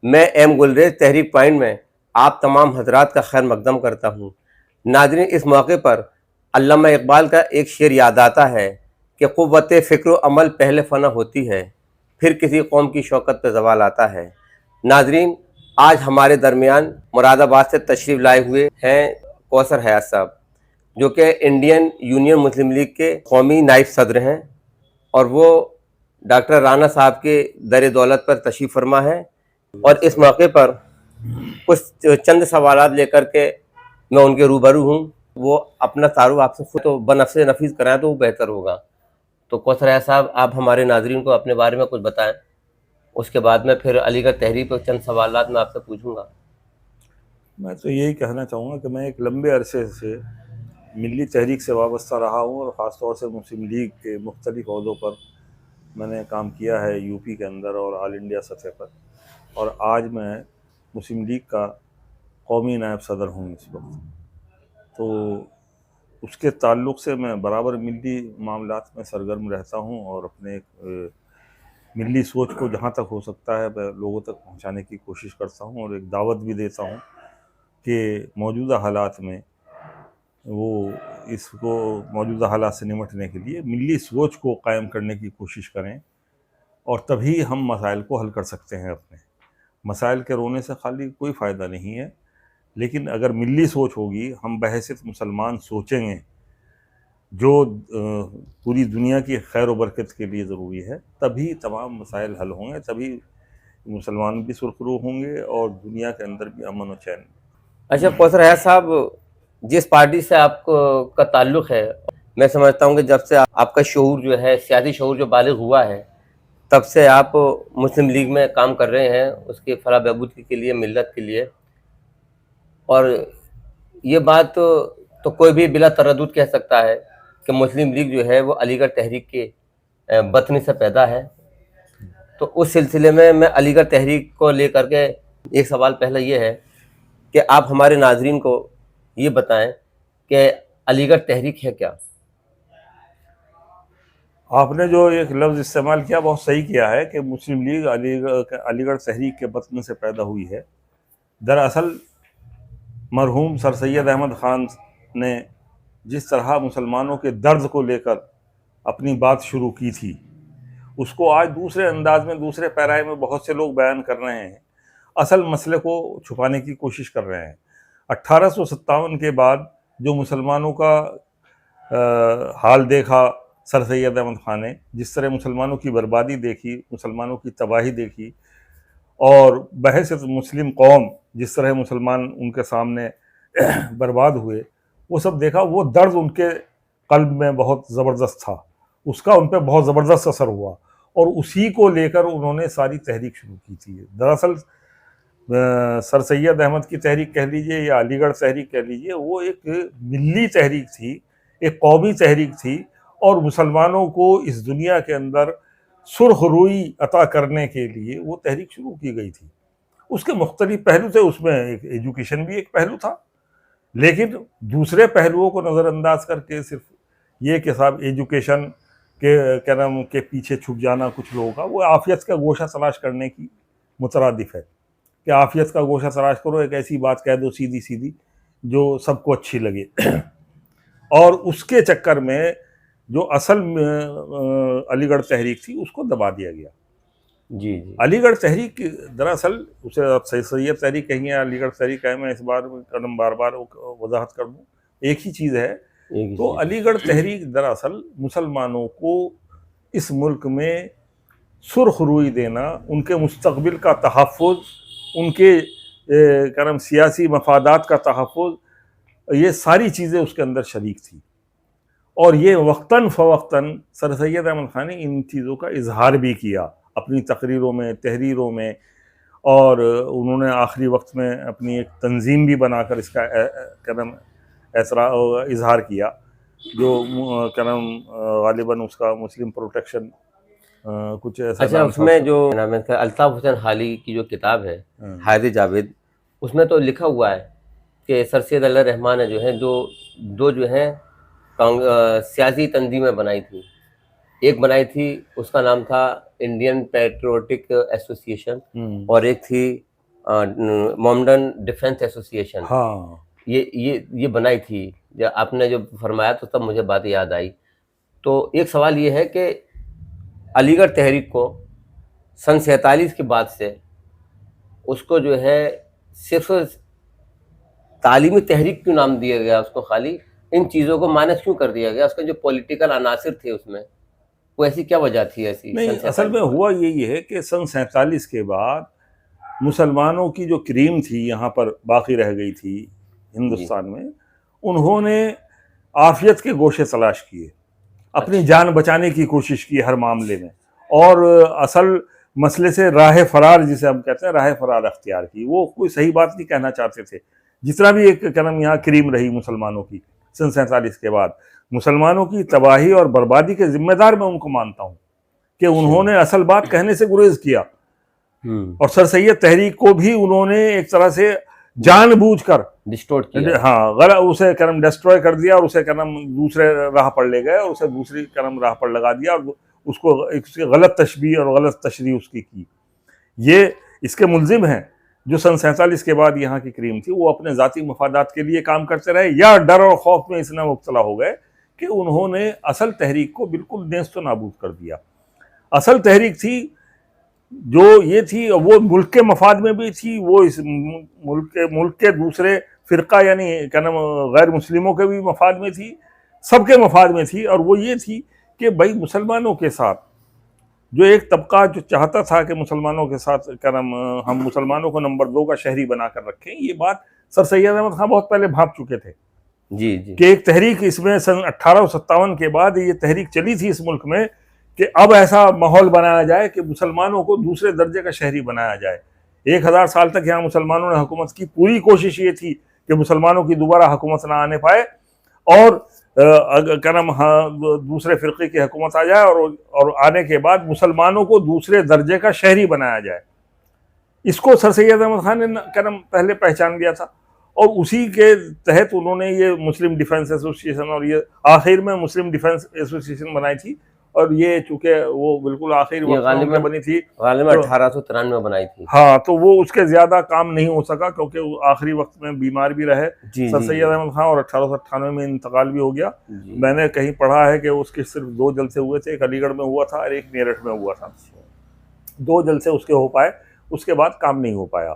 میں M galleries تحریک point میں آپ تمام حضرات کا خیر مقدم کرتا ہوں۔ ناظرین، اس موقع پر علامہ اقبال کا ایک شعر یاد آتا ہے کہ قوت فکر و عمل پہلے فنا ہوتی ہے، پھر کسی قوم کی شوکت پہ زوال آتا ہے۔ ناظرین، آج ہمارے درمیان مراد آباد سے تشریف لائے ہوئے ہیں کوثر حیات صاحب، جو کہ انڈین یونین مسلم لیگ کے قومی نائب صدر ہیں، اور وہ ڈاکٹر رانا صاحب کے در دولت پر تشریف فرما ہے، اور اس موقع پر کچھ چند سوالات لے کر کے میں ان کے روبرو ہوں۔ وہ اپنا تعارف آپ سے خود تو بنفس نفیس کرائیں تو وہ بہتر ہوگا۔ تو کوثر حیات صاحب، آپ ہمارے ناظرین کو اپنے بارے میں کچھ بتائیں، اس کے بعد میں پھر علی گڑھ تحریک پر چند سوالات میں آپ سے پوچھوں گا۔ میں تو یہی کہنا چاہوں گا کہ میں ایک لمبے عرصے سے ملی تحریک سے وابستہ رہا ہوں، اور خاص طور سے مسلم لیگ کے مختلف عہدوں پر میں نے کام کیا ہے، یو پی کے اندر اور آل انڈیا سطح پر، اور آج میں مسلم لیگ کا قومی نائب صدر ہوں اس وقت۔ تو اس کے تعلق سے میں برابر ملی معاملات میں سرگرم رہتا ہوں، اور اپنے ملی سوچ کو جہاں تک ہو سکتا ہے میں لوگوں تک پہنچانے کی کوشش کرتا ہوں، اور ایک دعوت بھی دیتا ہوں کہ موجودہ حالات میں وہ اس کو موجودہ حالات سے نمٹنے کے لیے ملی سوچ کو قائم کرنے کی کوشش کریں، اور تبھی ہم مسائل کو حل کر سکتے ہیں۔ اپنے مسائل کے رونے سے خالی کوئی فائدہ نہیں ہے، لیکن اگر ملی سوچ ہوگی، ہم بحیثیت مسلمان سوچیں گے جو پوری دنیا کی خیر و برکت کے لیے ضروری ہے، تبھی تمام مسائل حل ہوں گے، تبھی مسلمان بھی سرخرو ہوں گے اور دنیا کے اندر بھی امن و چین۔ اچھا کوثر حیات صاحب، جس پارٹی سے آپ کا تعلق ہے، میں سمجھتا ہوں کہ جب سے آپ کا شعور جو ہے، سیاسی شعور جو بالغ ہوا ہے، تب سے آپ مسلم لیگ میں کام کر رہے ہیں، اس کی فلاح بہبود کے لیے، ملت کے لیے، اور یہ بات تو کوئی بھی بلا تردد کہہ سکتا ہے کہ مسلم لیگ جو ہے وہ علی گڑھ تحریک کے بطن سے پیدا ہے۔ تو اس سلسلے میں علی گڑھ تحریک کو لے کر کے ایک سوال پہلا یہ ہے کہ آپ ہمارے ناظرین کو یہ بتائیں کہ علی گڑھ تحریک ہے کیا؟ آپ نے جو ایک لفظ استعمال کیا بہت صحیح کیا ہے کہ مسلم لیگ علی گڑھ تحریک کے بطن سے پیدا ہوئی ہے۔ دراصل مرحوم سر سید احمد خان نے جس طرح مسلمانوں کے درد کو لے کر اپنی بات شروع کی تھی، اس کو آج دوسرے انداز میں، دوسرے پیرائے میں بہت سے لوگ بیان کر رہے ہیں، اصل مسئلے کو چھپانے کی کوشش کر رہے ہیں۔ 1857 کے بعد جو مسلمانوں کا حال دیکھا سر سید احمد خان نے، جس طرح مسلمانوں کی بربادی دیکھی، مسلمانوں کی تباہی دیکھی، اور بحیثیت مسلم قوم جس طرح مسلمان ان کے سامنے برباد ہوئے، وہ سب دیکھا، وہ درد ان کے قلب میں بہت زبردست تھا، اس کا ان پہ بہت زبردست اثر ہوا، اور اسی کو لے کر انہوں نے ساری تحریک شروع کی تھی۔ دراصل سر سید احمد کی تحریک کہہ لیجئے یا علی گڑھ تحریک کہہ لیجئے، وہ ایک ملی تحریک تھی، ایک قومی تحریک تھی، اور مسلمانوں کو اس دنیا کے اندر سرخ روئی عطا کرنے کے لیے وہ تحریک شروع کی گئی تھی۔ اس کے مختلف پہلو تھے، اس میں ایک ایجوکیشن بھی ایک پہلو تھا، لیکن دوسرے پہلوؤں کو نظر انداز کر کے صرف یہ کہ صاحب ایجوکیشن کے نام کے پیچھے چھپ جانا کچھ لوگوں کا، وہ عافیت کا گوشہ تلاش کرنے کی مترادف ہے کہ عافیت کا گوشہ تلاش کرو، ایک ایسی بات کہہ دو سیدھی سیدھی جو سب کو اچھی لگے، اور اس کے چکر میں جو اصل علی گڑھ تحریک تھی اس کو دبا دیا گیا۔ جی علی گڑھ تحریک دراصل اسے آپ سید تحریک کہیں گے، علی گڑھ تحریک ہے، میں اس بار قدم بار بار وضاحت کر دوں، ایک ہی چیز ہے۔ تو علی گڑھ تحریک دراصل مسلمانوں کو اس ملک میں سرخ روئی دینا، ان کے مستقبل کا تحفظ، ان کے سیاسی مفادات کا تحفظ، یہ ساری چیزیں اس کے اندر شریک تھی، اور یہ وقتاً فوقتاً سر سید احمد خان نے ان چیزوں کا اظہار بھی کیا اپنی تقریروں میں، تحریروں میں، اور انہوں نے آخری وقت میں اپنی ایک تنظیم بھی بنا کر اس کا اظہار کیا، جو غالباً اس کا مسلم پروٹیکشن کچھ ایسا۔ اچھا، اس میں جو الطاف حسین حالی کی جو کتاب ہے حائز جاوید، اس میں تو لکھا ہوا ہے کہ سر سید علیہ الرحمٰن نے جو ہے دو جو ہیں سیاسی تنظیمیں بنائی تھی، ایک بنائی تھی اس کا نام تھا انڈین پیٹریوٹک ایسوسی ایشن، اور ایک تھی مومڈن ڈیفنس ایسوسیشن، ہاں یہ بنائی تھی. جب آپ نے جو فرمایا تو تب مجھے بات یاد آئی. تو ایک سوال یہ ہے کہ علی گڑھ تحریک کو سن 47 کے بعد سے اس کو جو ہے صرف تعلیمی تحریک کیوں نام دیا گیا؟ اس کو خالی ان چیزوں کو مائنس کیوں کر دیا گیا؟ اس کا جو پولیٹیکل عناصر تھے اس میں، وہ ایسی کیا وجہ تھی ایسی؟ نہیں، سن 47 اصل میں ہوا یہی ہے کہ سن 47 کے بعد مسلمانوں کی جو کریم تھی یہاں پر باقی رہ گئی تھی ہندوستان میں، انہوں نے عافیت کے گوشے تلاش کیے، اپنی جان بچانے کی کوشش کی ہر معاملے میں، اور اصل مسئلے سے راہ فرار، جسے ہم کہتے ہیں راہ فرار اختیار کی. وہ کوئی صحیح بات نہیں کہنا چاہتے تھے. جتنا بھی ایک قدم یہاں کریم رہی مسلمانوں کی سن 47 کے بعد، مسلمانوں کی تباہی اور بربادی کے ذمہ دار میں ان کو مانتا ہوں کہ انہوں نے اصل بات کہنے سے گریز کیا. اور سر سید تحریک کو بھی انہوں نے ایک طرح سے جان بوجھ کر ڈسٹورٹ کیا. ہاں غلط اسے کرم ڈسٹروائے کر دیا، اور اسے کرم دوسرے راہ پر لے گئے، اور اسے دوسری کرم راہ پر لگا دیا، اور اس کو اس کی غلط تشبیہ اور غلط تشریح اس کی. یہ اس کے ملزم ہیں جو سن 47 کے بعد یہاں کی کریم تھی، وہ اپنے ذاتی مفادات کے لیے کام کرتے رہے، یا ڈر اور خوف میں اتنا مبتلا ہو گئے کہ انہوں نے اصل تحریک کو بالکل نیست و نابود کر دیا. اصل تحریک تھی جو یہ تھی، وہ ملک کے مفاد میں بھی تھی، وہ اس ملک کے دوسرے فرقہ یعنی کیا نام غیر مسلموں کے بھی مفاد میں تھی، سب کے مفاد میں تھی. اور وہ یہ تھی کہ بھائی مسلمانوں کے ساتھ جو ایک طبقہ جو چاہتا تھا کہ مسلمانوں کے ساتھ کیا نام ہم مسلمانوں کو نمبر 2 کا شہری بنا کر رکھیں، یہ بات سر سید احمد خان بہت پہلے بھاپ چکے تھے. جی جی. کہ ایک تحریک اس میں سن 1857 کے بعد یہ تحریک چلی تھی اس ملک میں کہ اب ایسا ماحول بنایا جائے کہ مسلمانوں کو دوسرے درجے کا شہری بنایا جائے. 1000 سال تک یہاں مسلمانوں نے حکومت کی، پوری کوشش یہ تھی کہ مسلمانوں کی دوبارہ حکومت نہ آنے پائے، اور کیا نام دوسرے فرقے کی حکومت آ جائے، اور آنے کے بعد مسلمانوں کو دوسرے درجے کا شہری بنایا جائے. اس کو سر سید احمد خان نے کیا نام پہلے پہچان لیا تھا، اور اسی کے تحت انہوں نے یہ مسلم ڈیفنس ایسوسیشن، اور یہ آخر میں مسلم ڈیفنس ایسوسیشن بنائی تھی. اور یہ چونکہ وہ بالکل آخری وقت میں بنی تھی، غالباً 1893 میں بنائی تھی. ہاں تو وہ اس کے زیادہ کام نہیں ہو سکا، کیونکہ وہ آخری وقت میں بیمار بھی رہے سر سید احمد خان، اور 1898 میں انتقال بھی ہو گیا. میں نے کہیں پڑھا ہے کہ اس کے صرف 2 جلسے ہوئے تھے، ایک علی گڑھ میں ہوا تھا اور ایک میرٹھ میں ہوا تھا. 2 جلسے اس کے ہو پائے، اس کے بعد کام نہیں ہو پایا.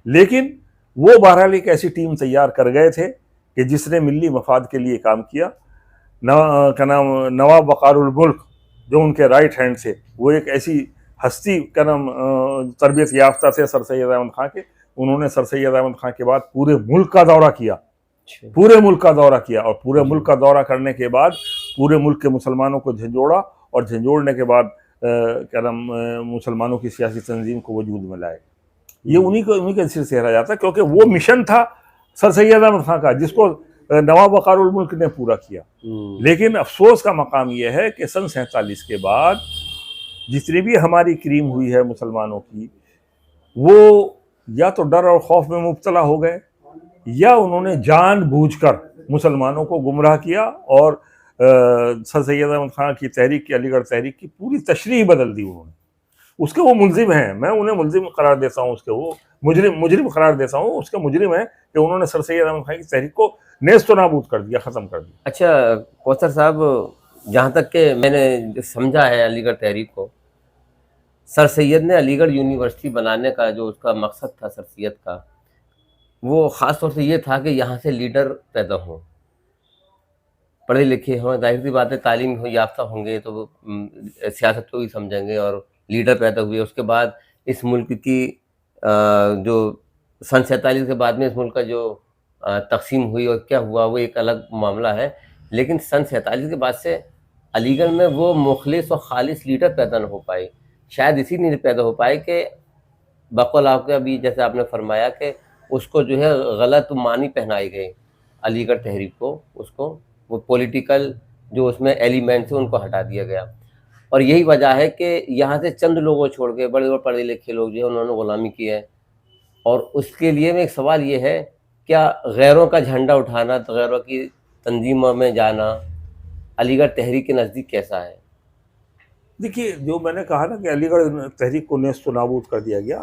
لیکن وہ بہرحال ایک ایسی ٹیم تیار کر گئے تھے کہ جس نے ملی مفاد کے لیے کام کیا. نواب وقار الملک جو ان کے رائٹ ہینڈ تھے، وہ ایک ایسی ہستی کا نام تربیت یافتہ تھے سر سید احمد خان کے. انہوں نے سر سید احمد خان کے بعد پورے ملک کا دورہ کیا، پورے ملک کا دورہ کیا، اور پورے ملک کا دورہ کرنے کے بعد پورے ملک کے مسلمانوں کو جھنجھوڑا، اور جھنجھوڑنے کے بعد کیا نام مسلمانوں کی سیاسی تنظیم کو وجود میں لائے. یہ انہی کے سر رہ جاتا، کیونکہ وہ مشن تھا سر سید احمد خان کا جس کو نواب وقار الملک نے پورا کیا. لیکن افسوس کا مقام یہ ہے کہ سن 47 کے بعد جتنی بھی ہماری کریم ہوئی ہے مسلمانوں کی، وہ یا تو ڈر اور خوف میں مبتلا ہو گئے، یا انہوں نے جان بوجھ کر مسلمانوں کو گمراہ کیا، اور سر سید احمد خان کی تحریک کی، علی گڑھ تحریک کی پوری تشریح بدل دی انہوں نے. اس کے وہ ملزم ہیں، میں انہیں ملزم قرار دیتا ہوں، اس کے وہ مجرم قرار دیتا ہوں. اس کے مجرم ہیں کہ انہوں نے سر سید احمد خان کی تحریک کو نیست و نابود کر دیا، ختم کر دیا. اچھا کوثر صاحب، جہاں تک کہ میں نے سمجھا ہے علی گڑھ تحریک کو، سر سید نے علی گڑھ یونیورسٹی بنانے کا جو اس کا مقصد تھا سر سید کا، وہ خاص طور سے یہ تھا کہ یہاں سے لیڈر پیدا ہوں، پڑھے لکھے ہوں، ظاہر سی بات ہے تعلیم یافتہ ہوں گے تو وہ سیاست کو بھی سمجھیں گے، اور لیڈر پیدا ہوئے. اس کے بعد اس ملک کی جو سن 47 کے بعد میں اس ملک کا جو تقسیم ہوئی اور کیا ہوا وہ ایک الگ معاملہ ہے. لیکن سن 47 کے بعد سے علی گڑھ میں وہ مخلص اور خالص لیڈر پیدا نہ ہو پائے. شاید اسی لیے پیدا ہو پائے کہ بقول آپ کے ابھی جیسے آپ نے فرمایا کہ اس کو جو ہے غلط معنی پہنائے گئے علی گڑھ تحریک کو، اس کو وہ پولیٹیکل جو اس میں ایلیمنٹس ہیں ان کو ہٹا دیا گیا. اور یہی وجہ ہے کہ یہاں سے چند لوگوں چھوڑ کے بڑے بڑے پڑھے لکھے لوگ جو ہیں انہوں نے غلامی کی ہے. اور اس کے لیے میں ایک سوال یہ ہے، کیا غیروں کا جھنڈا اٹھانا، غیروں کی تنظیموں میں جانا علی گڑھ تحریک کے نزدیک کیسا ہے؟ دیکھیے، جو میں نے کہا نا کہ علی گڑھ تحریک کو نیست و نابود کر دیا گیا،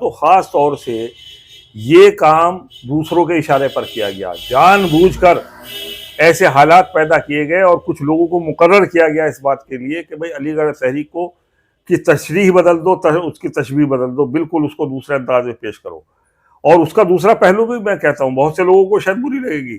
تو خاص طور سے یہ کام دوسروں کے اشارے پر کیا گیا، جان بوجھ کر ایسے حالات پیدا کیے گئے اور کچھ لوگوں کو مقرر کیا گیا اس بات کے لیے کہ بھئی علی گڑھ تحریک کو کی تشریح بدل دو، اس کی تشبیہ بدل دو، بالکل اس کو دوسرے انداز میں پیش کرو. اور اس کا دوسرا پہلو بھی میں کہتا ہوں، بہت سے لوگوں کو شاید بری لگے گی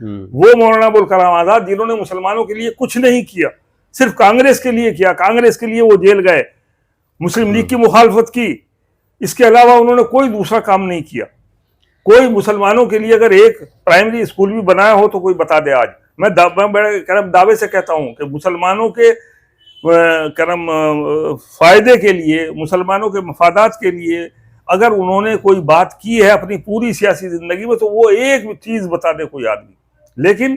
وہ مولانا ابوالکلام آزاد جنہوں نے مسلمانوں کے لیے کچھ نہیں کیا، صرف کانگریس کے لیے کیا، کانگریس کے لیے وہ جیل گئے، مسلم لیگ کی مخالفت کی، اس کے علاوہ انہوں نے کوئی دوسرا کام نہیں کیا. کوئی مسلمانوں کے لیے اگر ایک پرائمری اسکول بھی بنایا ہو تو کوئی بتا دے. آج میں بڑے کرم دعوے سے کہتا ہوں کہ مسلمانوں کے کرم فائدے کے لیے، مسلمانوں کے مفادات کے لیے اگر انہوں نے کوئی بات کی ہے اپنی پوری سیاسی زندگی میں تو وہ ایک چیز بتا دے کوئی آدمی. لیکن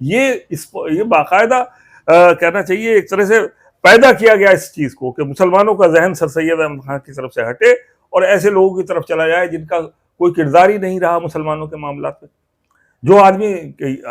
یہ باقاعدہ کہنا چاہیے ایک طرح سے پیدا کیا گیا اس چیز کو کہ مسلمانوں کا ذہن سر سید احمد خان کی طرف سے ہٹے اور ایسے لوگوں کی طرف چلا جائے جن کا کوئی کردار ہی نہیں رہا مسلمانوں کے معاملات میں. جو آدمی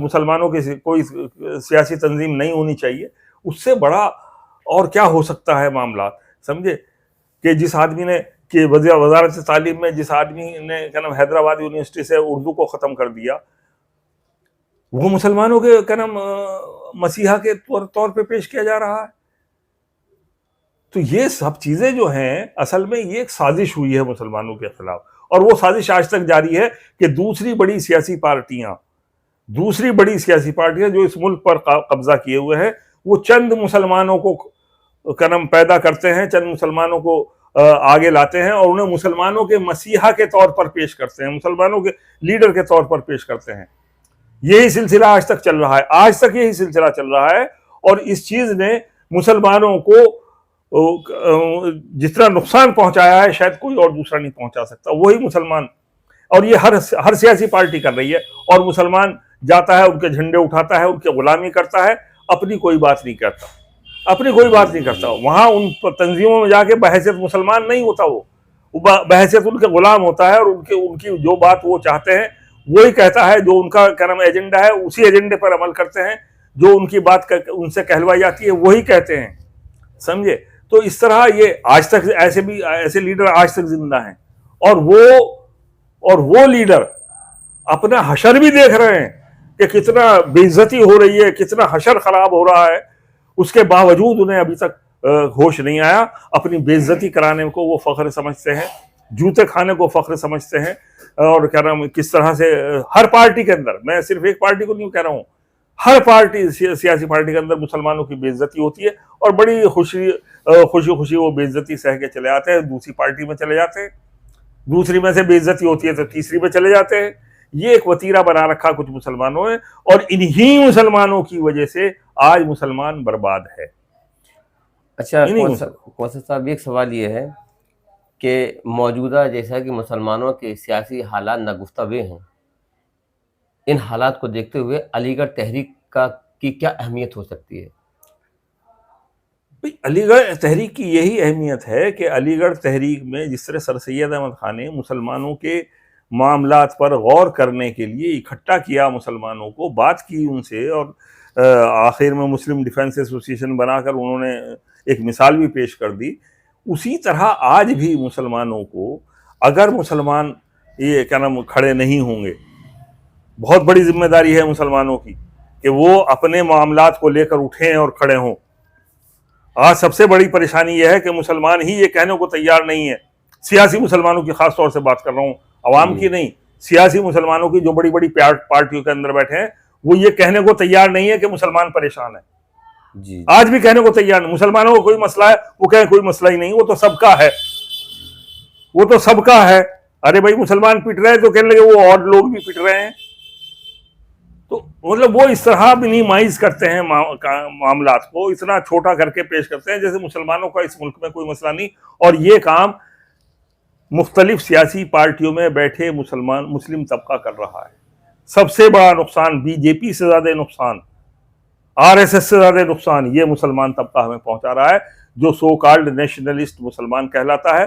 مسلمانوں کی کوئی سیاسی تنظیم نہیں ہونی چاہیے، اس سے بڑا اور کیا ہو سکتا ہے معاملات. سمجھے کہ جس آدمی نے کہ وزارت تعلیم میں جس آدمی نے کیا نام حیدرآباد یونیورسٹی سے اردو کو ختم کر دیا، وہ مسلمانوں کے کیا نام مسیحا کے طور پہ پیش کیا جا رہا ہے. تو یہ سب چیزیں جو ہیں اصل میں یہ ایک سازش ہوئی ہے مسلمانوں کے خلاف، اور وہ سازش آج تک جاری ہے کہ دوسری بڑی سیاسی پارٹیاں جو اس ملک پر قبضہ کیے ہوئے ہیں وہ چند مسلمانوں کو قلم پیدا کرتے ہیں، چند مسلمانوں کو آگے لاتے ہیں اور انہیں مسلمانوں کے مسیحا کے طور پر پیش کرتے ہیں، مسلمانوں کے لیڈر کے طور پر پیش کرتے ہیں. یہی سلسلہ آج تک چل رہا ہے، آج تک یہی سلسلہ چل رہا ہے. اور اس چیز نے مسلمانوں کو جتنا نقصان پہنچایا ہے شاید کوئی اور دوسرا نہیں پہنچا سکتا، وہی مسلمان. اور یہ ہر سیاسی پارٹی کر رہی ہے، اور مسلمان جاتا ہے ان کے جھنڈے اٹھاتا ہے، ان کی غلامی کرتا ہے، اپنی کوئی بات نہیں کرتا. وہاں ان تنظیموں میں جا کے بحیثیت مسلمان نہیں ہوتا، وہ بحیثیت ان کے غلام ہوتا ہے، اور ان کی جو بات وہ چاہتے ہیں وہی کہتا ہے، جو ان کا کیا نام ایجنڈا ہے اسی ایجنڈے پر عمل کرتے ہیں، جو ان کی بات ان سے کہلوائی جاتی ہے وہی کہتے ہیں. سمجھے؟ تو اس طرح یہ آج تک ایسے لیڈر آج تک زندہ ہیں، اور وہ لیڈر اپنا حشر بھی دیکھ رہے ہیں کہ کتنا بے عزتی ہو رہی ہے، کتنا حشر خراب ہو رہا ہے. اس کے باوجود انہیں ابھی تک ہوش نہیں آیا. اپنی بے عزتی کرانے کو وہ فخر سمجھتے ہیں، جوتے کھانے کو فخر سمجھتے ہیں. اور کیا نام کس طرح سے ہر پارٹی کے اندر، میں صرف ایک پارٹی کو نہیں کہہ رہا ہوں، ہر پارٹی سیاسی پارٹی کے اندر مسلمانوں کی بے عزتی ہوتی ہے، اور بڑی خوشی وہ بے عزتی سہ کے چلے آتے ہیں، دوسری پارٹی میں چلے جاتے ہیں، دوسری میں سے بے عزتی ہوتی ہے تو تیسری میں چلے جاتے ہیں. یہ ایک وتیرہ بنا رکھا کچھ مسلمانوں نے، اور انہی مسلمانوں کی وجہ سے آج مسلمان برباد ہے. اچھا کوثر صاحب، ایک سوال یہ ہے کہ موجودہ جیسا کہ مسلمانوں کے سیاسی حالات ناگفتہ ہیں، ان حالات کو دیکھتے ہوئے علی گڑھ تحریک کی کیا اہمیت ہو سکتی ہے؟ علی گڑھ تحریک کی یہی اہمیت ہے کہ علی گڑھ تحریک میں جس طرح سر سید احمد خان نے مسلمانوں کے معاملات پر غور کرنے کے لیے اکٹھا کیا، مسلمانوں کو بات کی ان سے، اور آخر میں مسلم ڈیفنس ایسوسی ایشن بنا کر انہوں نے ایک مثال بھی پیش کر دی. اسی طرح آج بھی مسلمانوں کو، اگر مسلمان یہ کیا نام کھڑے نہیں ہوں گے، بہت بڑی ذمہ داری ہے مسلمانوں کی کہ وہ اپنے معاملات کو لے کر اٹھیں اور کھڑے ہوں. آج سب سے بڑی پریشانی یہ ہے کہ مسلمان ہی یہ کہنے کو تیار نہیں ہے، سیاسی مسلمانوں کی خاص طور سے بات کر رہا ہوں، عوام کی نہیں، سیاسی مسلمانوں کی جو بڑی بڑی پارٹیوں کے اندر بیٹھے ہیں، وہ یہ کہنے کو تیار نہیں ہے کہ مسلمان پریشان ہے. آج بھی کہنے کو تیار نہیں. مسلمانوں کو کوئی مسئلہ ہے وہ کہیں کوئی مسئلہ ہی نہیں، وہ تو سب کا ہے. ارے بھائی مسلمان پٹ رہے ہیں تو کہنے لگے وہ اور لوگ بھی پٹ رہے ہیں. تو مطلب وہ اس طرح منیمائز کرتے ہیں معاملات کو، اتنا چھوٹا کر کے پیش کرتے ہیں جیسے مسلمانوں کا اس ملک میں کوئی مسئلہ نہیں. اور یہ کام مختلف سیاسی پارٹیوں میں بیٹھے مسلم طبقہ کر رہا ہے. سب سے بڑا نقصان بی جے پی سے زیادہ نقصان، آر ایس ایس سے زیادہ نقصان یہ مسلمان طبقہ ہمیں پہنچا رہا ہے، جو سو کالڈ نیشنلسٹ مسلمان کہلاتا ہے